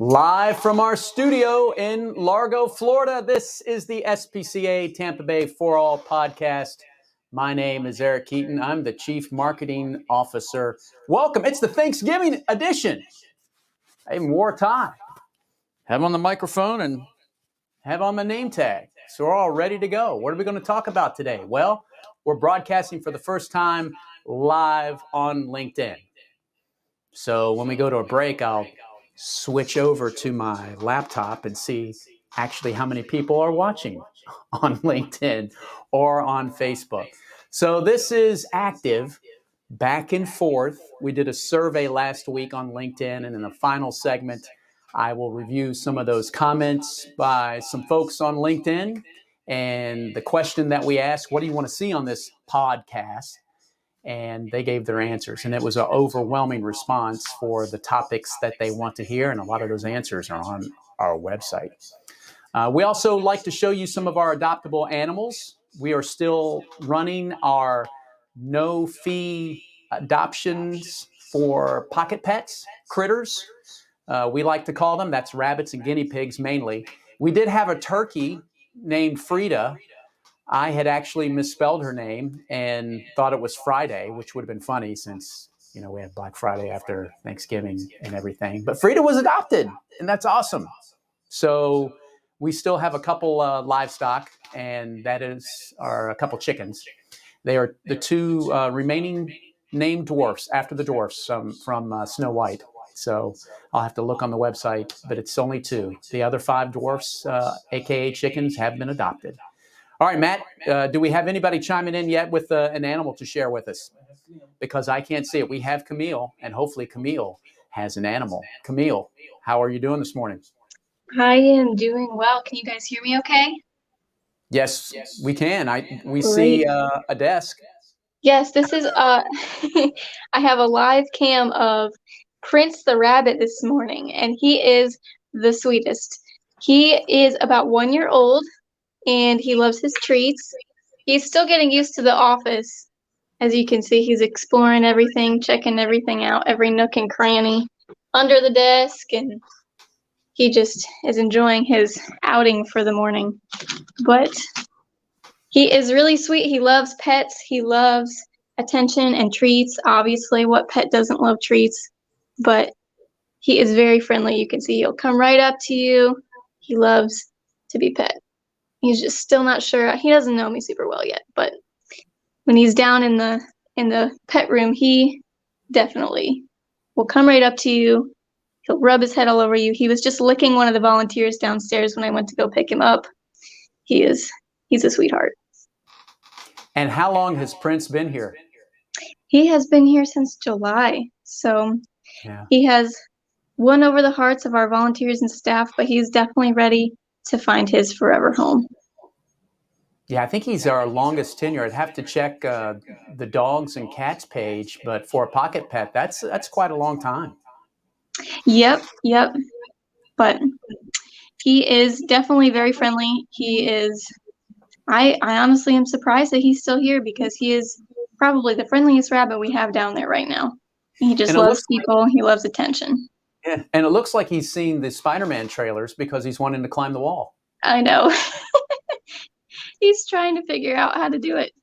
Live from our studio in Largo, Florida, this is the SPCA Tampa Bay For All podcast. My name is Eric Keaton. I'm the Chief Marketing Officer. Welcome. It's the Thanksgiving edition. I even wore a tie. Have on the microphone and have on my name tag. So we're all ready to go. What are we going to talk about today? Well, we're broadcasting for the first time live on LinkedIn. So when we go to a break, I'll switch over to my laptop and see actually how many people are watching on LinkedIn or on Facebook. So this is active, back and forth. We did a survey last week on LinkedIn, and in the final segment, I will review some of those comments by some folks on LinkedIn. And the question that we asked, what do you want to see on this podcast? And they gave their answers, and it was an overwhelming response for the topics that they want to hear, and a lot of those answers are on our website. We also like to show you some of our adoptable animals. We are still running our no-fee adoptions for pocket pets, critters. We like to call them. That's rabbits and guinea pigs mainly. We did have a turkey named Frida. I had actually misspelled her name and thought it was Friday, which would have been funny since, we had Black Friday after Thanksgiving and everything. But Frida was adopted, and that's awesome. So we still have a couple livestock, and that is a couple chickens. They are the two remaining named dwarfs after the dwarfs from Snow White. So I'll have to look on the website, but it's only two. The other 5 dwarfs, aka chickens, have been adopted. All right, Matt, do we have anybody chiming in yet with an animal to share with us? Because I can't see it. We have Camille, and hopefully Camille has an animal. Camille, how are you doing this morning? I am doing well. Can you guys hear me okay? Yes, we can. We see a desk. Yes, this is I have a live cam of Prince the rabbit this morning, and he is the sweetest. He is about 1 year old, and he loves his treats. He's still getting used to the office. As you can see, he's exploring everything, checking everything out, every nook and cranny under the desk, and he just is enjoying his outing for the morning. But he is really sweet. He loves pets. He loves attention and treats. Obviously, what pet doesn't love treats? But he is very friendly. You can see he'll come right up to you. He loves to be pet. He's just still not sure. He doesn't know me super well yet, but when he's down in the pet room, he definitely will come right up to you. He'll rub his head all over you. He was just licking one of the volunteers downstairs when I went to go pick him up. He's a sweetheart. And how long has Prince been here? He has been here since July. So He has won over the hearts of our volunteers and staff, but he's definitely ready to find his forever home. Yeah, I think he's our longest tenure. I'd have to check the dogs and cats page, but for a pocket pet, that's quite a long time. Yep. But he is definitely very friendly. He is. I honestly am surprised that he's still here because he is probably the friendliest rabbit we have down there right now. He just loves people. He loves attention. Yeah, and it looks like he's seen the Spider-Man trailers because he's wanting to climb the wall. I know. He's trying to figure out how to do it.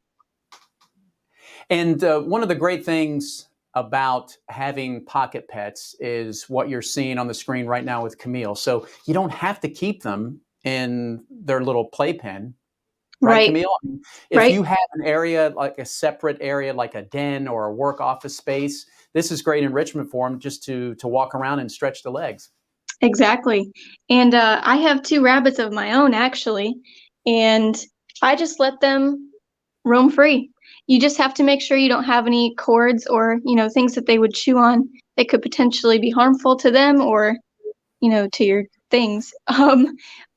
And one of the great things about having pocket pets is what you're seeing on the screen right now with Camille. So you don't have to keep them in their little playpen. Right, Camille? If you have an area, like a separate area, like a den or a work office space, this is great enrichment for them just to walk around and stretch the legs. Exactly. And I have 2 rabbits of my own, actually, and I just let them roam free. You just have to make sure you don't have any cords or, things that they would chew on that could potentially be harmful to them or, to your things.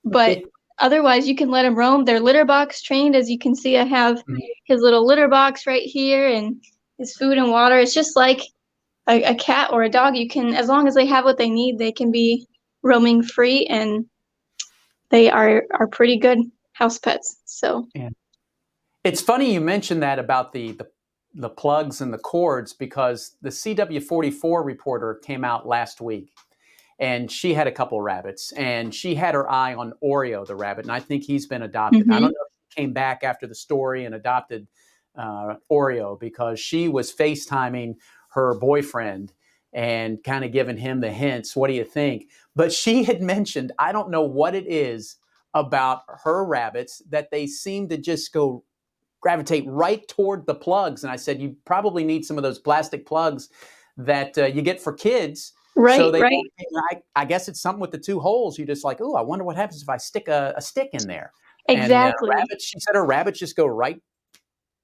But otherwise, you can let them roam. They're litter box trained. As you can see, I have his little litter box right here and his food and water. It's just like a cat or a dog. You can, as long as they have what they need, they can be roaming free, and they are pretty good house pets. So it's funny you mentioned that about the plugs and the cords, because the CW44 reporter came out last week, and she had a couple rabbits, and she had her eye on Oreo the rabbit, and I think he's been adopted. I Mm-hmm. don't know if he came back after the story and adopted Oreo, because she was FaceTiming her boyfriend and kind of giving him the hints. What do you think? But she had mentioned, I don't know what it is about her rabbits, that they seem to just gravitate right toward the plugs. And I said, you probably need some of those plastic plugs that you get for kids. So Right, they, right. I guess it's something with the two holes. You just like, oh, I wonder what happens if I stick a stick in there. And Exactly. rabbits, she said her rabbits just go right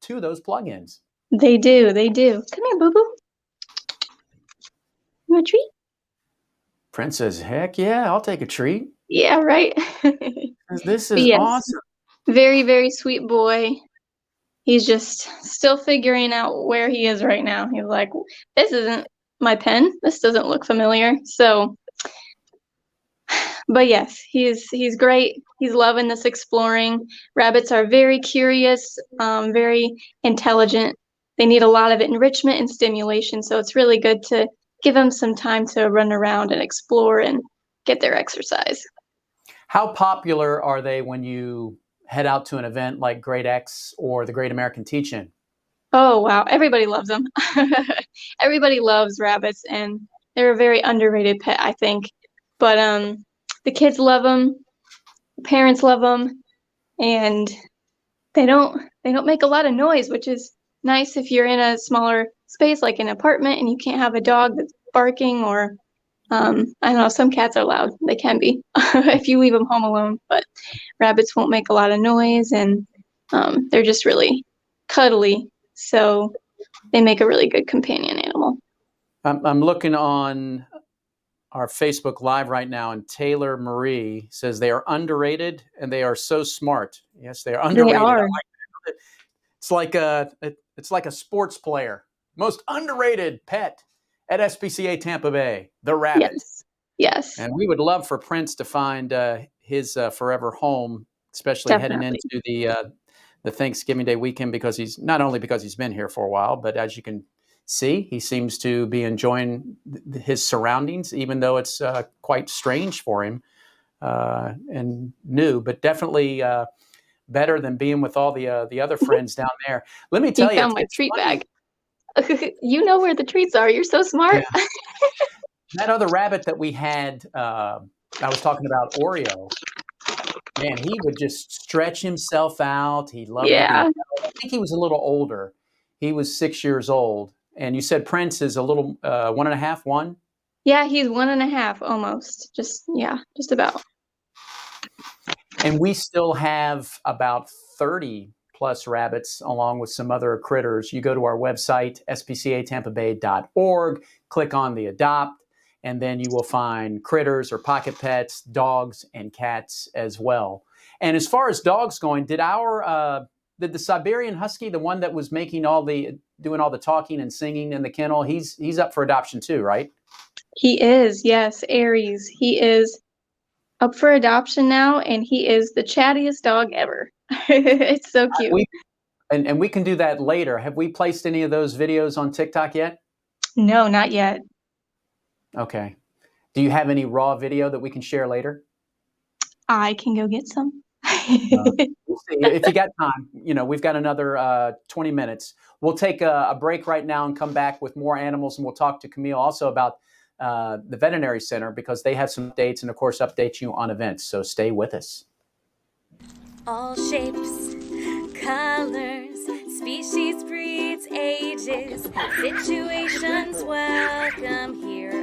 to those plug-ins. They do. They do. Come here, Boo Boo. You want a treat? Prince says, heck yeah, I'll take a treat. Yeah, right. This But is yes, awesome. very, very sweet boy. He's just still figuring out where he is right now. He's like, this isn't my pen. This doesn't look familiar. So, but yes, he's great. He's loving this exploring. Rabbits are very curious, very intelligent. They need a lot of enrichment and stimulation. So it's really good to give them some time to run around and explore and get their exercise. How popular are they when you head out to an event like Great X or the Great American Teach-In? Oh, wow. Everybody loves them. Everybody loves rabbits, and they're a very underrated pet, I think. But the kids love them, the parents love them, and they don't make a lot of noise, which is nice if you're in a smaller space like an apartment and you can't have a dog that's barking or I don't know, some cats are loud. They can be if you leave them home alone, but rabbits won't make a lot of noise, and they're just really cuddly. So they make a really good companion animal. I'm looking on our Facebook Live right now, and Taylor Marie says they are underrated and they are so smart. Yes, they are They underrated. I are. like that. It's like a sports player. Most underrated pet at SPCA Tampa Bay, the rabbit. Yes. Yes. And we would love for Prince to find his forever home, especially heading Definitely. into the Thanksgiving Day weekend, because he's not only because he's been here for a while, but as you can see, he seems to be enjoying his surroundings, even though it's quite strange for him and new, but definitely better than being with all the other friends down there. Let me He tell you, found my it's treat funny. bag. You know where the treats are. You're so smart. Yeah. That other rabbit that we had, I was talking about Oreo. Man, he would just stretch himself out. He loved to be Yeah. held. I think he was a little older. He was 6 years old. And you said Prince is a little 1.5, 1? Yeah, he's 1.5 almost. Just about. And we still have about 30 plus rabbits along with some other critters. You go to our website, spcatampabay.org, click on the adopt, and then you will find critters or pocket pets, dogs, and cats as well. And as far as dogs going, did the Siberian Husky, the one that was doing all the talking and singing in the kennel, he's up for adoption too, right? He is, yes, Aries. He is up for adoption now, and he is the chattiest dog ever. It's so cute. And we can do that later. Have we placed any of those videos on TikTok yet? No, not yet. Okay. Do you have any raw video that we can share later? I can go get some. We'll see. If you got time, we've got another 20 minutes. We'll take a break right now and come back with more animals, and we'll talk to Camille also about the veterinary center, because they have some updates and, of course, update you on events. So stay with us. All shapes, colors, species, breeds, ages, situations, welcome here.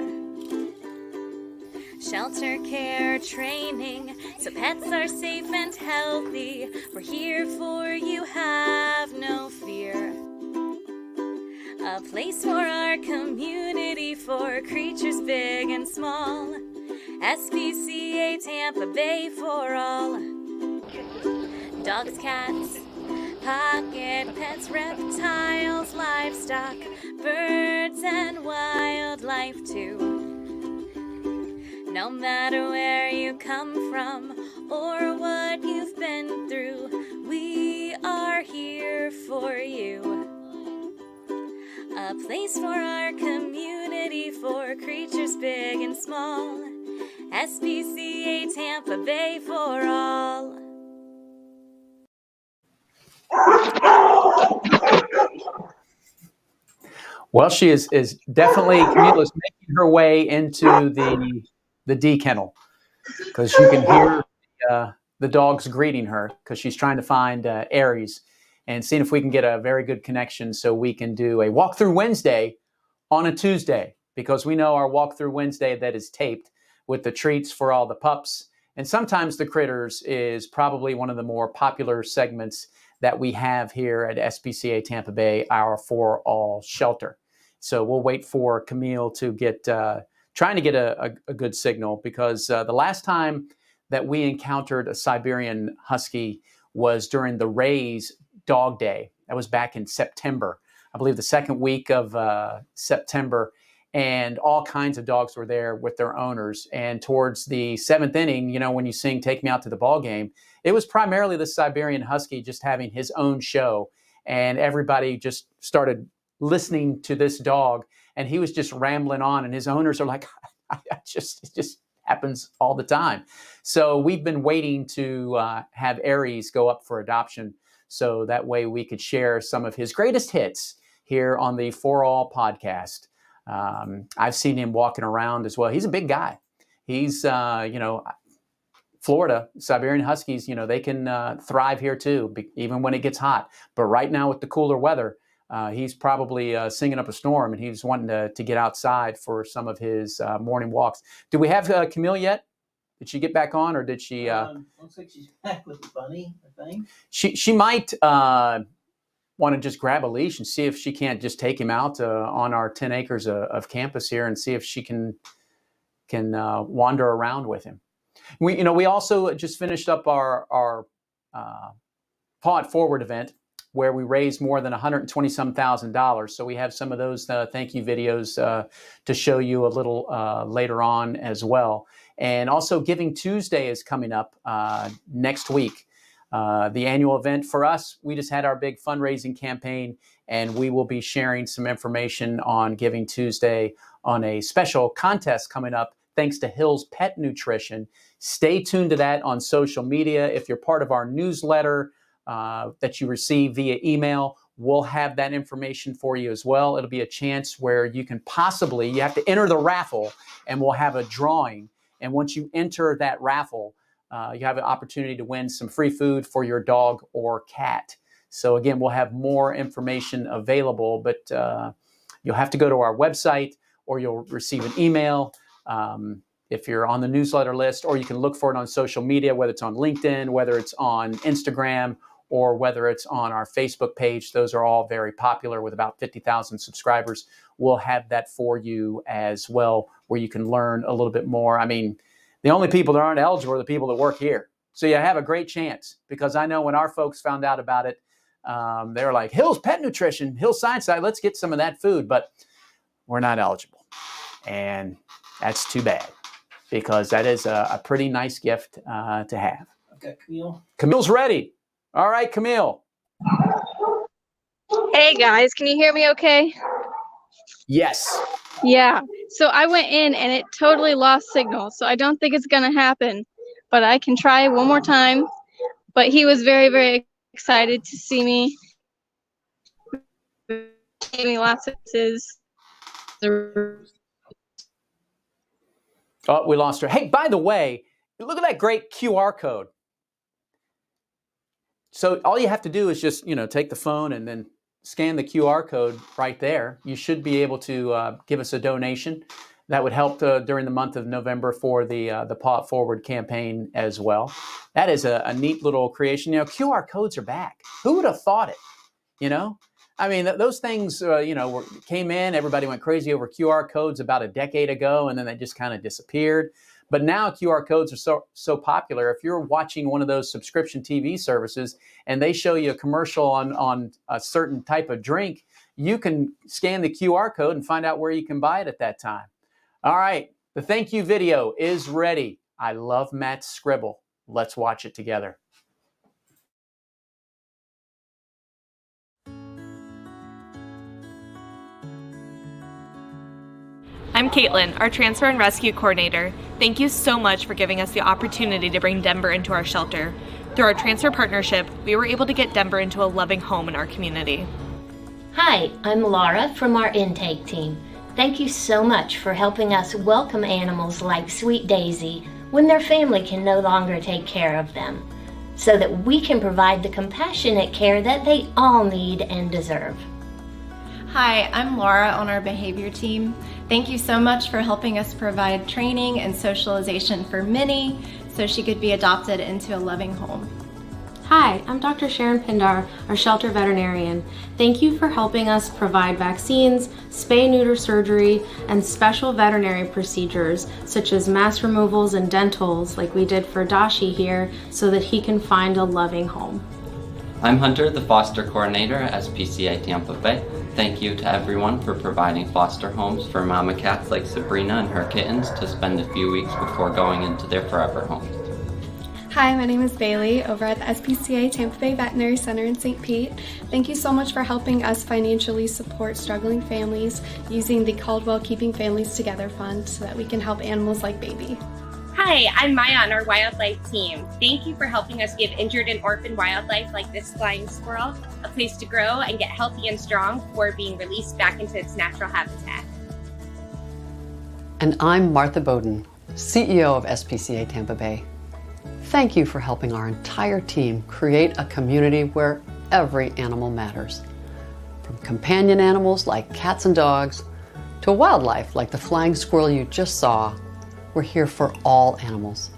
Shelter care training, so pets are safe and healthy. We're here for you, have no fear. A place for our community, for creatures big and small. SPCA Tampa Bay for all. Dogs, cats, pocket pets, reptiles, livestock, birds and wildlife too. No matter where you come from or what you've been through, we are here for you. A place for our community, for creatures big and small. SPCA Tampa Bay for all. Well, she is definitely, Camille is making her way into the D kennel because you can hear the dogs greeting her because she's trying to find Aries and seeing if we can get a very good connection so we can do a walkthrough Wednesday on a Tuesday, because we know our walkthrough Wednesday that is taped with the treats for all the pups. And sometimes the critters is probably one of the more popular segments that we have here at SPCA Tampa Bay, our For All shelter. So we'll wait for Camille to get, trying to get a good signal, because the last time that we encountered a Siberian Husky was during the Ray's Dog Day. That was back in September. I believe the second week of September, and all kinds of dogs were there with their owners. And towards the seventh inning, you know, when you sing "Take Me Out to the Ball Game," it was primarily the Siberian Husky just having his own show, and everybody just started listening to this dog, and he was just rambling on, and his owners are like, it just happens all the time. So we've been waiting to have Aries go up for adoption, so that way we could share some of his greatest hits here on the For All podcast. I've seen him walking around as well. He's a big guy. He's, Florida, Siberian Huskies, they can thrive here too, even when it gets hot. But right now with the cooler weather, he's probably singing up a storm, and he's wanting to get outside for some of his morning walks. Do we have Camille yet? Did she get back on, or did she? Looks like she's back with the bunny, I think. She might want to just grab a leash and see if she can't just take him out on our 10 acres of campus here and see if she can wander around with him. We also just finished up our Paw It Forward event, where we raised more than $120,000. So we have some of those thank you videos to show you a little later on as well. And also Giving Tuesday is coming up next week. The annual event for us, we just had our big fundraising campaign, and we will be sharing some information on Giving Tuesday on a special contest coming up thanks to Hill's Pet Nutrition. Stay tuned to that on social media. If you're part of our newsletter that you receive via email, we'll have that information for you as well. It'll be a chance where you have to enter the raffle, and we'll have a drawing. And once you enter that raffle, you have an opportunity to win some free food for your dog or cat. So again, we'll have more information available, but you'll have to go to our website, or you'll receive an email if you're on the newsletter list, or you can look for it on social media, whether it's on LinkedIn, whether it's on Instagram, or whether it's on our Facebook page. Those are all very popular with about 50,000 subscribers. We'll have that for you as well, where you can learn a little bit more. I mean, the only people that aren't eligible are the people that work here. So you have a great chance, because I know when our folks found out about it, they were like, Hill's Pet Nutrition, Hill's Science Side, let's get some of that food. But we're not eligible. And that's too bad, because that is a pretty nice gift to have. Okay, Camille. Camille's ready. All right, Camille. Hey guys, can you hear me okay? Yes. Yeah. So I went in and it totally lost signal. So I don't think it's going to happen, but I can try one more time. But he was very, very excited to see me. Gave me lots of kisses. Oh, we lost her. Hey, by the way, look at that great QR code. So all you have to do is just, take the phone and then scan the QR code right there. You should be able to give us a donation. That would help during the month of November for the Paw It Forward campaign as well. That is a neat little creation. QR codes are back. Who would have thought it? I mean, those things, came in. Everybody went crazy over QR codes about a decade ago, and then they just kind of disappeared. But now QR codes are so popular. If you're watching one of those subscription TV services and they show you a commercial on a certain type of drink, you can scan the QR code and find out where you can buy it at that time. All right, the thank you video is ready. I love Matt's scribble. Let's watch it together. I'm Caitlin, our Transfer and Rescue Coordinator. Thank you so much for giving us the opportunity to bring Denver into our shelter. Through our transfer partnership, we were able to get Denver into a loving home in our community. Hi, I'm Laura from our intake team. Thank you so much for helping us welcome animals like Sweet Daisy when their family can no longer take care of them, so that we can provide the compassionate care that they all need and deserve. Hi, I'm Laura on our behavior team. Thank you so much for helping us provide training and socialization for Minnie so she could be adopted into a loving home. Hi, I'm Dr. Sharon Pindar, our shelter veterinarian. Thank you for helping us provide vaccines, spay-neuter surgery, and special veterinary procedures such as mass removals and dentals like we did for Dashi here so that he can find a loving home. I'm Hunter, the foster coordinator at SPCA Tampa Bay. Thank you to everyone for providing foster homes for mama cats like Sabrina and her kittens to spend a few weeks before going into their forever homes. Hi, my name is Bailey over at the SPCA Tampa Bay Veterinary Center in St. Pete. Thank you so much for helping us financially support struggling families using the Caldwell Keeping Families Together Fund so that we can help animals like Baby. Hi, I'm Maya on our wildlife team. Thank you for helping us give injured and orphaned wildlife like this flying squirrel a place to grow and get healthy and strong before being released back into its natural habitat. And I'm Martha Bowden, CEO of SPCA Tampa Bay. Thank you for helping our entire team create a community where every animal matters. From companion animals like cats and dogs to wildlife like the flying squirrel you just saw, we're here for all animals.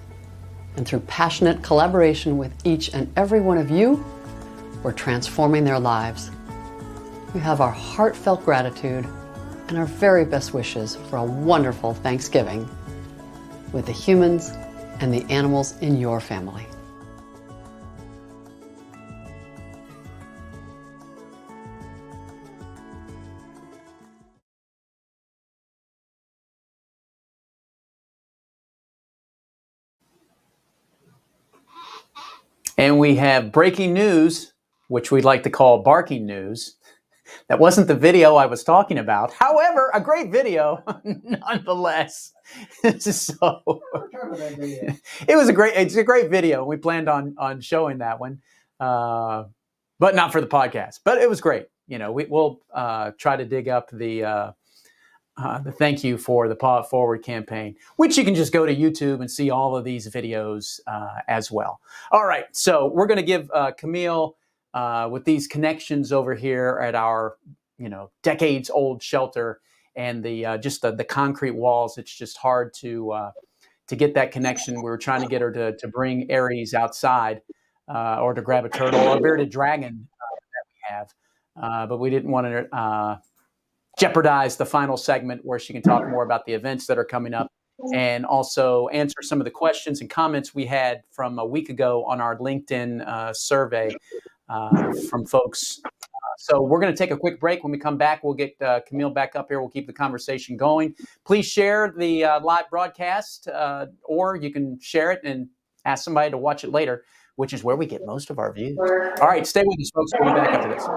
And through passionate collaboration with each and every one of you, we're transforming their lives. We have our heartfelt gratitude and our very best wishes for a wonderful Thanksgiving with the humans and the animals in your family. And we have breaking news, which we'd like to call barking news. That wasn't the video I was talking about. However, a great video nonetheless. So it's a great video. We planned on showing that one, but not for the podcast. But it was great. You know, we'll try to dig up the thank you for the Paw It Forward campaign, which you can just go to YouTube and see all of these videos as well. All right, so we're going to give Camille with these connections over here at our, decades-old shelter and the just the concrete walls. It's just hard to get that connection. We were trying to get her to bring Aries outside or to grab a turtle or a bearded dragon that we have, but we didn't want to jeopardize the final segment where she can talk more about the events that are coming up and also answer some of the questions and comments we had from a week ago on our LinkedIn survey from folks. So we're going to take a quick break. When we come back, we'll get Camille back up here. We'll keep the conversation going. Please share the live broadcast, or you can share it and ask somebody to watch it later, which is where we get most of our views. All right, stay with us, folks. We'll be back after this.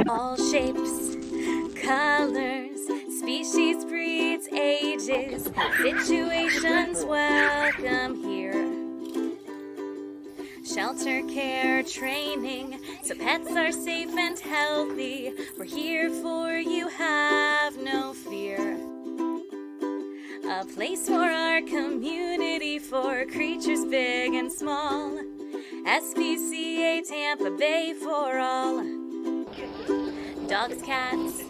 All shapes, colors, species, breeds, ages, situations, welcome here. Shelter care training, so pets are safe and healthy. We're here for you, have no fear. A place for our community, for creatures big and small. SPCA Tampa Bay for all. Dogs, cats,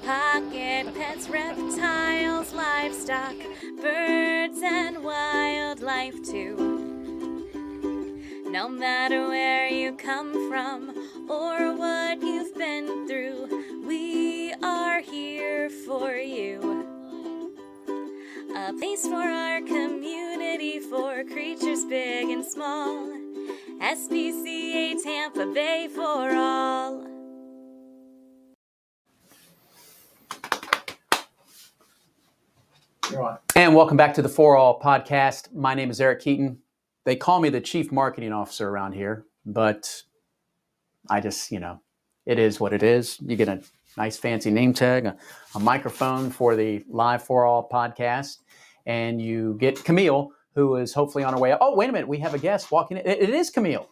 pocket pets, reptiles, livestock, birds and wildlife too. No matter where you come from or what you've been through, we are here for you. A place for our community, for creatures big and small. SPCA Tampa Bay for all. And welcome back to the For All podcast. My name is Eric Keaton. They call me the chief marketing officer around here, but I just, it is what it is. You're going to nice fancy name tag, a microphone for the Live for All podcast. And you get Camille, who is hopefully on her way. Oh, wait a minute. We have a guest walking in. It is Camille.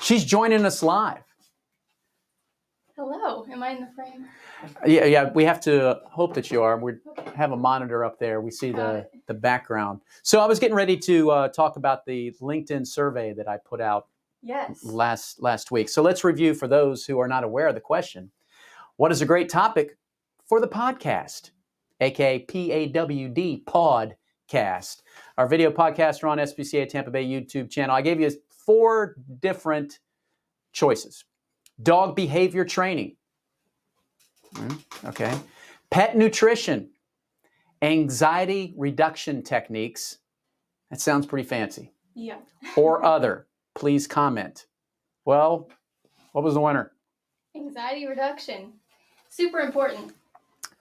She's joining us live. Hello. Am I in the frame? Yeah. We have to hope that you are. We have a monitor up there. We see the background. So I was getting ready to talk about the LinkedIn survey that I put out last week. So let's review for those who are not aware of the question. What is a great topic for the podcast? aka PAWD, PAWDcast. Our video podcasts are on SPCA Tampa Bay YouTube channel. I gave you 4 different choices. Dog behavior training. Okay. Pet nutrition. Anxiety reduction techniques. That sounds pretty fancy. Yeah. Or other. Please comment. Well, what was the winner? Anxiety reduction. Super important.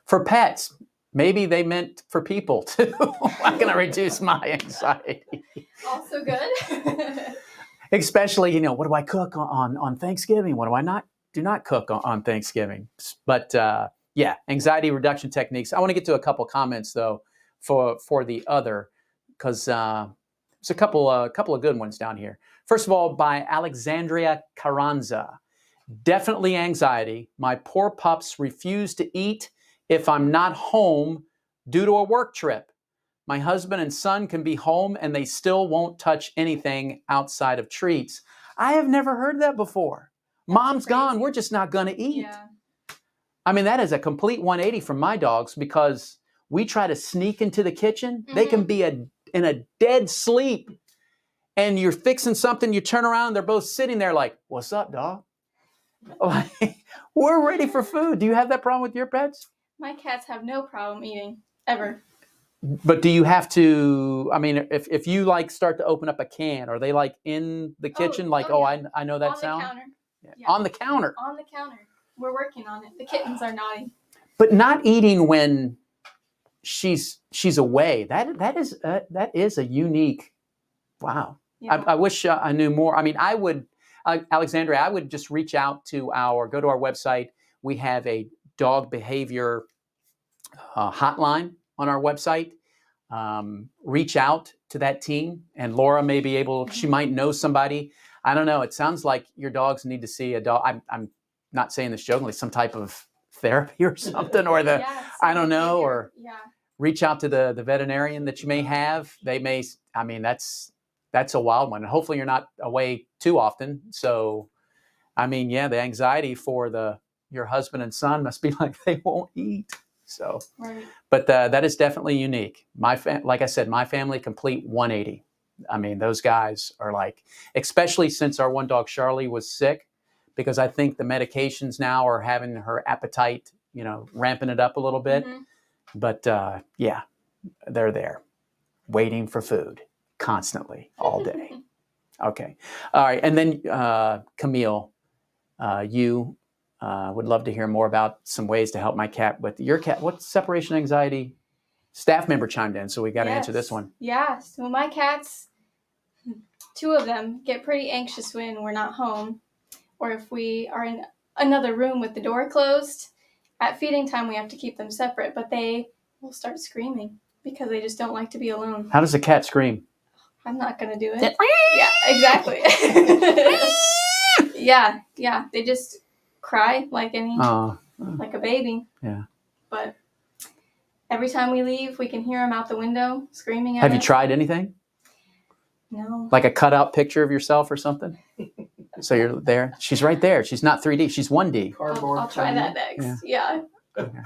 For pets. Maybe they meant for people too. I'm going to reduce my anxiety. Also good. Especially, what do I cook on Thanksgiving? What do I do not cook on Thanksgiving? But anxiety reduction techniques. I want to get to a couple comments though for the other, because there's a couple of good ones down here. First of all, by Alexandria Carranza. Definitely anxiety. My poor pups refuse to eat if I'm not home due to a work trip. My husband and son can be home and they still won't touch anything outside of treats. I have never heard that before. Mom's gone. We're just not going to eat. Yeah. I mean, that is a complete 180 from my dogs, because we try to sneak into the kitchen. Mm-hmm. They can be in a dead sleep and you're fixing something. You turn around and they're both sitting there like, what's up, dog? We're ready for food. Do you have that problem with your pets? My cats have no problem eating, ever. But do you have to, I mean, if you start to open up a can, are they in the kitchen? Yeah. I know that on sound? The counter. Yeah. On the counter? On the counter. We're working on it. The kittens are naughty. But not eating when she's away. That is a unique, wow. Yeah. I wish I knew more. I mean, I would, Alexandria, I would just reach out to go to our website. We have a dog behavior hotline on our website. Reach out to that team, and Laura may be able, she might know somebody. I don't know. It sounds like your dogs need to see a dog. I'm not saying this jokingly, some type of therapy or something, or I don't know, or reach out to the veterinarian that you may have. They may, I mean, that's a wild one. And hopefully you're not away too often. So, I mean, yeah, the anxiety for your husband and son must be like they won't eat. So, right. But that is definitely unique. Like I said, my family, complete 180. I mean, those guys are especially since our one dog, Charlie, was sick, because I think the medications now are having her appetite, ramping it up a little bit. Mm-hmm. But they're there waiting for food constantly all day. Okay. All right. And then Camille, you would love to hear more about some ways to help my cat with your cat. What separation anxiety? Staff member chimed in, so we got to answer this one. Yeah. So my cats, 2 of them, get pretty anxious when we're not home, or if we are in another room with the door closed. At feeding time, we have to keep them separate, but they will start screaming because they just don't like to be alone. How does a cat scream? I'm not going to do it. Yeah, exactly. Yeah. They just cry like a baby. Yeah. But every time we leave, we can hear them out the window screaming at us. Have you tried anything? No. Like a cutout picture of yourself or something? So you're there. She's right there. She's not 3D. She's 1D. I'll try that next. Yeah. Okay.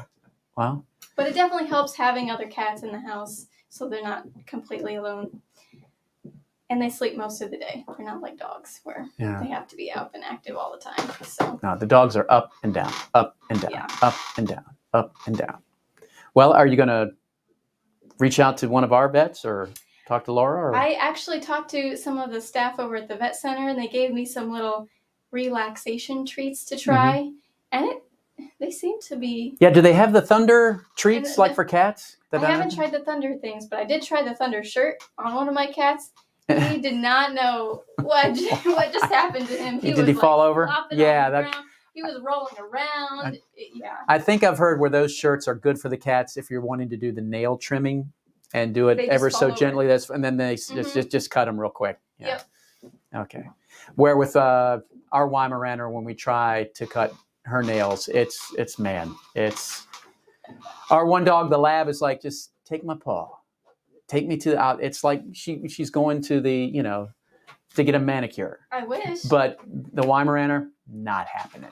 Wow. But it definitely helps having other cats in the house so they're not completely alone. And they sleep most of the day. They're not like dogs where they have to be out and active all the time. So. No, the dogs are up and down, up and down, up and down, up and down. Well, are you going to reach out to one of our vets or talk to Laura? Or? I actually talked to some of the staff over at the vet center, and they gave me some little relaxation treats to try. Mm-hmm. And they seem to be... Yeah, do they have the thunder treats for cats? I haven't tried the thunder things, but I did try the thunder shirt on one of my cats. He did not know what just happened to him. Did he fall over? Yeah, He was rolling around. Yeah. I think I've heard where those shirts are good for the cats if you're wanting to do the nail trimming and do it ever so gently. And then they just cut them real quick. Yeah. Yep. Okay. Where with our Weimaraner, when we try to cut her nails, it's our one dog, the lab, is like, just take my paw, take me to the out. It's like she's going to the, to get a manicure. I wish. But the Weimaraner, not happening.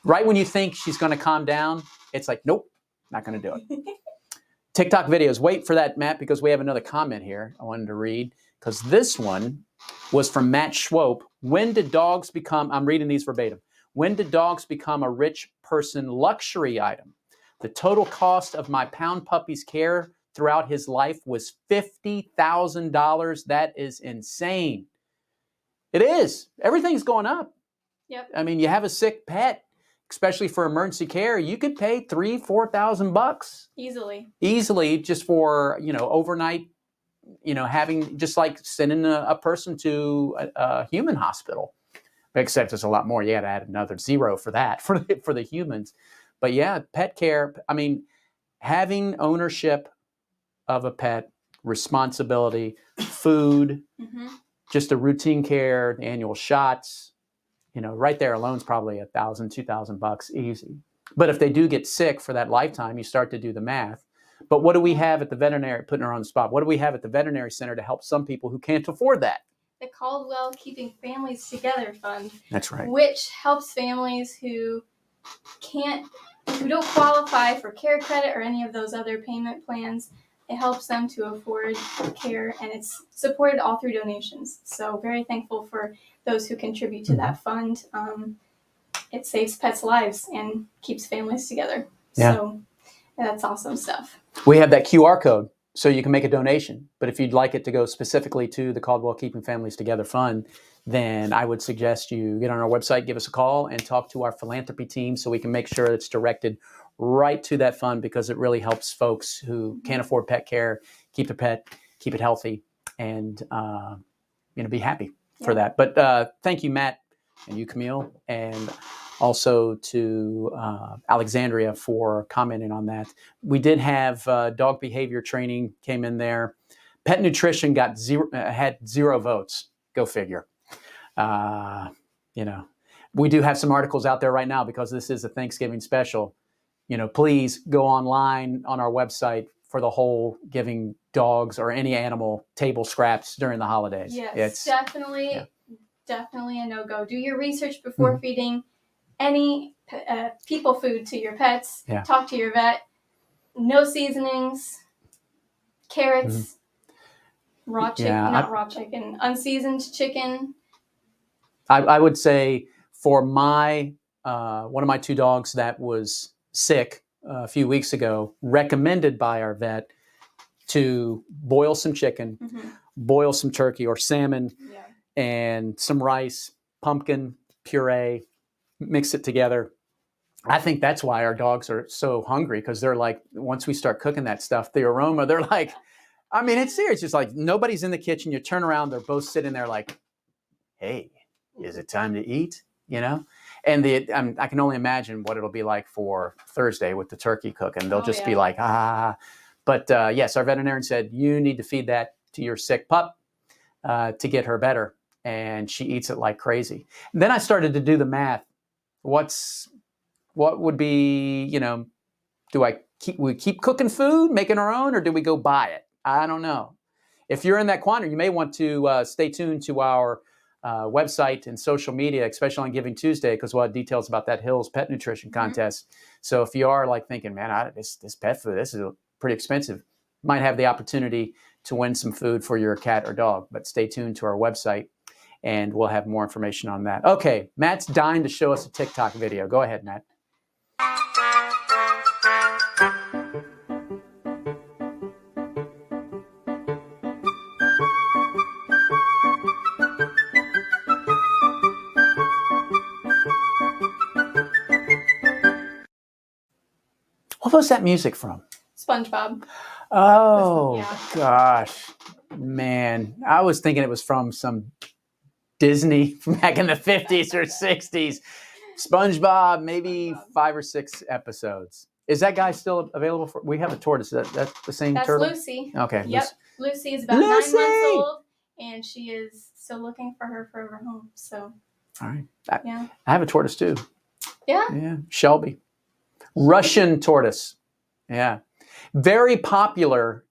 Right when you think she's going to calm down, it's like, nope, not going to do it. TikTok videos. Wait for that, Matt, because we have another comment here I wanted to read, because this one was from Matt Schwope. When did dogs become, I'm reading these verbatim, when did dogs become a rich person luxury item? The total cost of my pound puppy's care throughout his life was $50,000. That is insane. It is. Everything's going up. Yep. I mean, you have a sick pet, especially for emergency care, you could pay $3,000-$4,000 easily just for, overnight, having, just like sending a person to a human hospital, except it's a lot more. You got to add another zero for that, for the humans. But yeah, pet care, I mean, having ownership of a pet, responsibility, food, just a routine care, annual shots, right there alone is probably $1,000-$2,000 easy. But if they do get sick for that lifetime, you start to do the math. But what do we have at the veterinary, putting her on the spot, what do we have at the veterinary center to help some people who can't afford that? The Caldwell Keeping Families Together Fund. That's right. Which helps families who don't qualify for care credit or any of those other payment plans. It helps them to afford care, and it's supported all through donations. So very thankful for those who contribute to that fund. It saves pets' lives and keeps families together. Yeah. So that's awesome stuff. We have that QR code, so you can make a donation. But if you'd like it to go specifically to the Caldwell Keeping Families Together Fund, then I would suggest you get on our website, give us a call, and talk to our philanthropy team so we can make sure it's directed right to that fund, because it really helps folks who can't afford pet care keep their pet, keep it healthy, and be happy for that. But thank you, Matt, and you, Camille, and also to Alexandria for commenting on that. We did have dog behavior training came in there. Pet nutrition had 0 votes. Go figure. We do have some articles out there right now because this is a Thanksgiving special. Please go online on our website for the whole giving dogs or any animal table scraps during the holidays. Yes, It's definitely a no-go. Do your research before feeding any people food to your pets. Yeah. Talk to your vet. No seasonings, carrots, raw chicken, unseasoned chicken. I would say for my one of my 2 dogs that was sick a few weeks ago, recommended by our vet to boil some chicken, boil some turkey or salmon, and some rice, pumpkin puree, mix it together. I think that's why our dogs are so hungry, because they're like, once we start cooking that stuff, the aroma, they're like, I mean, it's serious. It's like nobody's in the kitchen. You turn around, they're both sitting there like, hey, is it time to eat? And I can only imagine what it'll be like for Thursday with the turkey cooking. They'll just be like, ah. But yes, our veterinarian said, you need to feed that to your sick pup to get her better. And she eats it like crazy. And then I started to do the math. What would be, do we keep cooking food, making our own, or do we go buy it? I don't know. If you're in that quandary, you may want to stay tuned to our website and social media, especially on Giving Tuesday, because we'll have details about that Hills Pet Nutrition Contest. So if you are like thinking, man, this pet food, this is pretty expensive, might have the opportunity to win some food for your cat or dog. But stay tuned to our website, and we'll have more information on that. Okay, Matt's dying to show us a TikTok video. Go ahead, Matt. What was that music from? SpongeBob. Oh, gosh. Man, I was thinking it was from some Disney from back in the 50s or 60s. SpongeBob, maybe 5 or 6 episodes. Is that guy still available for? We have a tortoise. That's the same That's turtle? Lucy. Okay. Yep. Lucy is about 9 months old, and she is still looking for her forever home. So. All right. Yeah. I have a tortoise too. Yeah. Yeah. Shelby. Russian tortoise. Yeah. Very popular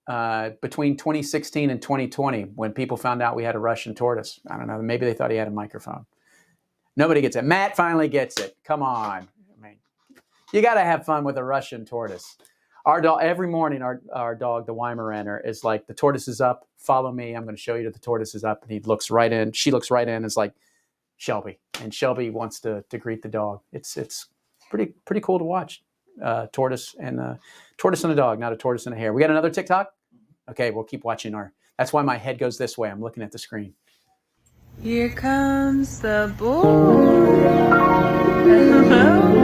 between 2016 and 2020 when people found out we had a Russian tortoise. I don't know. Maybe they thought he had a microphone. Nobody gets it. Matt finally gets it. Come on. I mean, you got to have fun with a Russian tortoise. Our dog, every morning, our dog, the Weimaraner, is like, the tortoise is up. Follow me. I'm going to show you that the tortoise is up. And he looks right in. She looks right in. It's like, Shelby. And Shelby wants to greet the dog. It's pretty cool to watch. Tortoise and a dog, not a tortoise and a hare. We got another TikTok? Okay, we'll keep watching that's why my head goes this way. I'm looking at the screen. Here comes the bull. Hello.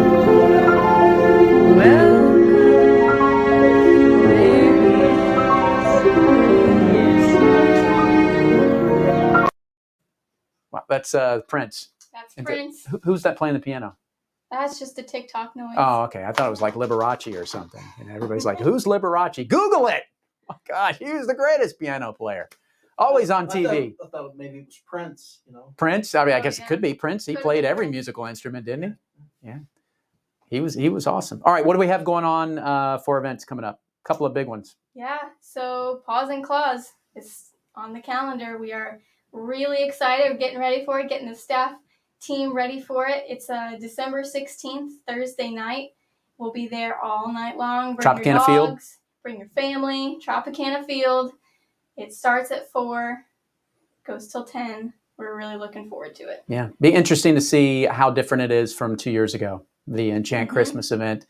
Wow, that's Prince. That's Prince. Who's that playing the piano? That's just a TikTok noise. Oh, okay. I thought it was like Liberace or something. And everybody's like, who's Liberace? Google it. Oh, my God, he was the greatest piano player. Always on TV. I thought maybe it was Prince, Prince? I mean, I guess it could be Prince. He played every musical instrument, didn't he? Yeah. He was awesome. All right, what do we have going on for events coming up? A couple of big ones. Yeah, so Paws and Claws is on the calendar. We are really excited. We're getting ready for it, getting the staff team ready for it. It's December 16th, Thursday night. We'll be there all night long. Bring your dogs, Field. Bring your family. Tropicana Field. It starts at 4, goes till 10. We're really looking forward to it. Yeah, be interesting to see how different it is from 2 years ago, the Enchant Christmas event.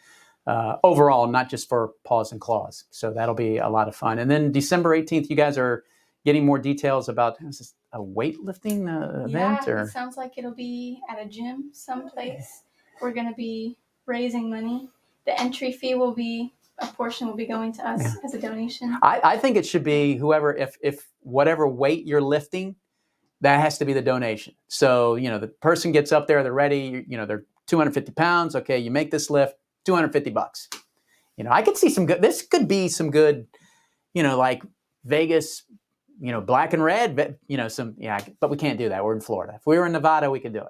Overall, not just for Paws and Claws. So that'll be a lot of fun. And then December 18th, you guys are getting more details about, is this a weightlifting event? Yeah, it sounds like it'll be at a gym someplace. We're going to be raising money. The entry fee a portion will be going to us as a donation. I think it should be whoever, if whatever weight you're lifting, that has to be the donation. So, the person gets up there, they're ready, they're 250 pounds. Okay, you make this lift, $250. I could see some good, this could be some good, like Vegas, black and red, but, but we can't do that. We're in Florida. If we were in Nevada, we could do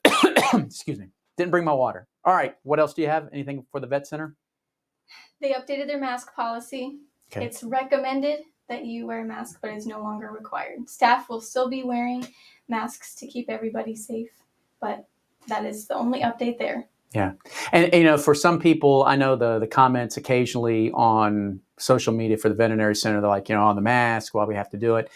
it. Excuse me. Didn't bring my water. All right. What else do you have? Anything for the vet center? They updated their mask policy. Okay. It's recommended that you wear a mask, but it's no longer required. Staff will still be wearing masks to keep everybody safe, but that is the only update there. Yeah. And, for some people, I know the comments occasionally on social media for the veterinary center, they're like, on the mask, why we have to do it.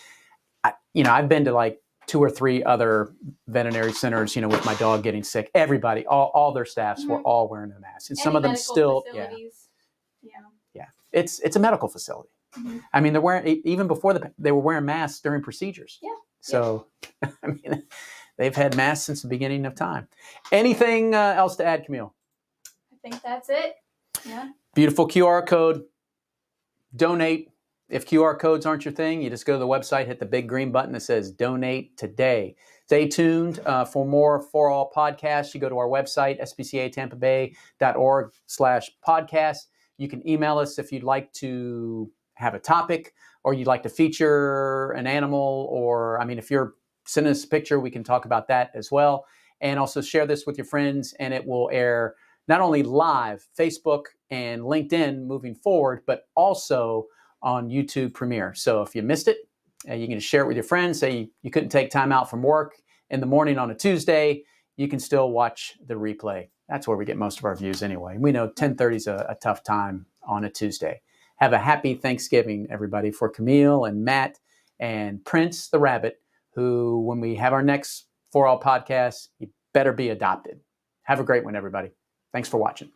I've been to like 2 or 3 other veterinary centers, with my dog getting sick. Everybody, all their staffs were all wearing a mask. And some of them still, yeah. It's a medical facility. Mm-hmm. I mean, they're wearing, even before they were wearing masks during procedures. Yeah. So, I mean, they've had masks since the beginning of time. Anything else to add, Camille? I think that's it. Yeah. Beautiful QR code. Donate. If QR codes aren't your thing, you just go to the website, hit the big green button that says Donate Today. Stay tuned for more For All podcasts. You go to our website, spcatampabay.org/podcast. You can email us if you'd like to have a topic or you'd like to feature an animal, or, if you're sending us a picture, we can talk about that as well. And also share this with your friends, and it will air not only live, Facebook and LinkedIn moving forward, but also on YouTube Premiere. So if you missed it, you can share it with your friends. Say you couldn't take time out from work in the morning on a Tuesday, you can still watch the replay. That's where we get most of our views anyway. We know 10:30 is a tough time on a Tuesday. Have a happy Thanksgiving, everybody, for Camille and Matt and Prince the rabbit, who, when we have our next For All podcast, you better be adopted. Have a great one, everybody. Thanks for watching.